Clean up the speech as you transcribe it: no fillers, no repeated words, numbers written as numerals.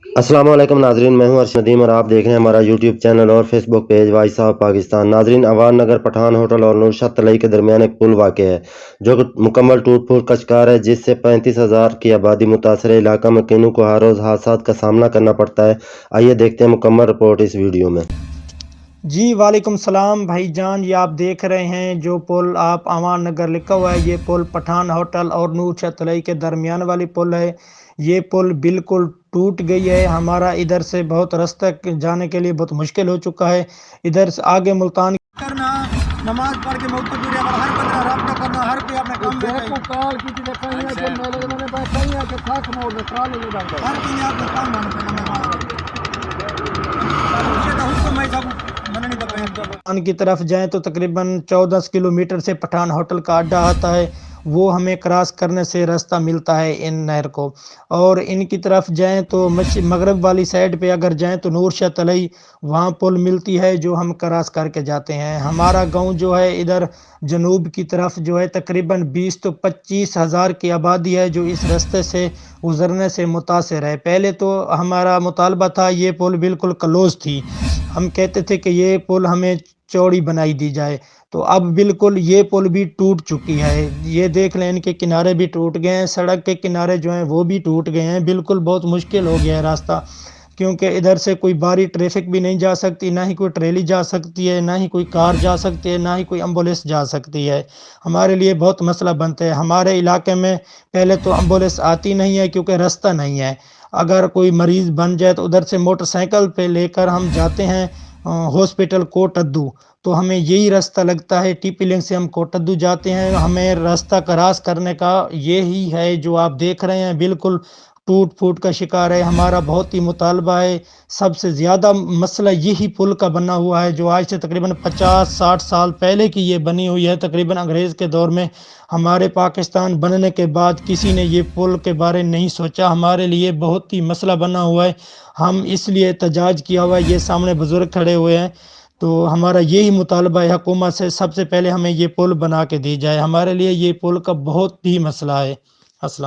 السلام علیکم ناظرین، میں ہوں ارشد ندیم اور آپ دیکھ رہے ہیں ہمارا یوٹیوب چینل اور Facebook page voice of Pakistan. ناظرین، اوان نگر پٹھان ہوٹل اور نورشاہ تلئی کے درمیان ایک پل واقع ہے جو مکمل ٹوٹ پھوٹ کا شکار ہے، جس سے 35,000 کی آبادی متاثر ہے۔ علاقہ مکینوں کو ہر روز حادثات کا سامنا کرنا پڑتا ہے۔ آئیے دیکھتے ہیں مکمل رپورٹ اس ویڈیو میں۔ جی وعلیکم السلام بھائی جان، یہ آپ دیکھ رہے ہیں جو پل آپ اوان نگر لکھا ہوا ہے، یہ پل پٹھان ہوٹل اور نورشاہ تلئی کے درمیان والی پل ہے۔ یہ پل بالکل ٹوٹ گئی ہے۔ ہمارا ادھر سے بہت راستہ جانے کے لیے بہت مشکل ہو چکا ہے۔ ادھر سے آگے ملتان کرنا، نماز پڑھ کے ہر بندہ رابطہ کرنا، ہر کوئی اپنے کام میں ہر پٹھان کی طرف جائیں تو تقریباً 14 کلومیٹر سے پٹھان ہوٹل کا اڈا آتا ہے، وہ ہمیں کراس کرنے سے راستہ ملتا ہے ان نہر کو۔ اور ان کی طرف جائیں تو مغرب والی سائڈ پہ اگر جائیں تو نورشاہ تلئی، وہاں پل ملتی ہے جو ہم کراس کر کے جاتے ہیں۔ ہمارا گاؤں جو ہے ادھر جنوب کی طرف جو ہے تقریباً 20 تو 25 ہزار کی آبادی ہے جو اس راستے سے گزرنے سے متاثر ہے۔ پہلے تو ہمارا مطالبہ تھا یہ پل بالکل کلوز تھی، ہم کہتے تھے کہ یہ پل ہمیں چوڑی بنائی دی جائے، تو اب بالکل یہ پل بھی ٹوٹ چکی ہے۔ یہ دیکھ لیں، ان کے کنارے بھی ٹوٹ گئے ہیں، سڑک کے کنارے جو ہیں وہ بھی ٹوٹ گئے ہیں۔ بالکل بہت مشکل ہو گیا ہے راستہ، کیونکہ ادھر سے کوئی باری ٹریفک بھی نہیں جا سکتی، نہ ہی کوئی ٹریلی جا سکتی ہے، نہ ہی کوئی کار جا سکتی ہے، نہ ہی کوئی ایمبولینس جا سکتی ہے۔ ہمارے لیے بہت مسئلہ بنتا ہے۔ ہمارے علاقے میں پہلے تو ایمبولینس آتی نہیں ہے کیونکہ راستہ نہیں ہے۔ اگر کوئی مریض بن جائے تو ادھر سے موٹر سائیکل پہ لے کر ہم جاتے ہیں ہاسپٹل کوٹدو، تو ہمیں یہی راستہ لگتا ہے، ٹی پی لنک سے ہم کوٹدو جاتے ہیں۔ ہمیں راستہ کراس کرنے کا یہی ہے جو آپ دیکھ رہے ہیں، بالکل ٹوٹ پھوٹ کا شکار ہے۔ ہمارا بہت ہی مطالبہ ہے، سب سے زیادہ مسئلہ یہی پل کا بنا ہوا ہے جو آج سے تقریباً 50-60 سال پہلے کی یہ بنی ہوئی ہے، تقریباً انگریز کے دور میں۔ ہمارے پاکستان بننے کے بعد کسی نے یہ پل کے بارے نہیں سوچا، ہمارے لیے بہت ہی مسئلہ بنا ہوا ہے۔ ہم اس لیے احتجاج کیا ہوا ہے، یہ سامنے بزرگ کھڑے ہوئے ہیں، تو ہمارا یہی مطالبہ ہے حکومت سے، سب سے پہلے ہمیں یہ پل بنا کے دی جائے۔ ہمارے لیے یہ پل کا بہت ہی مسئلہ ہے۔ السلام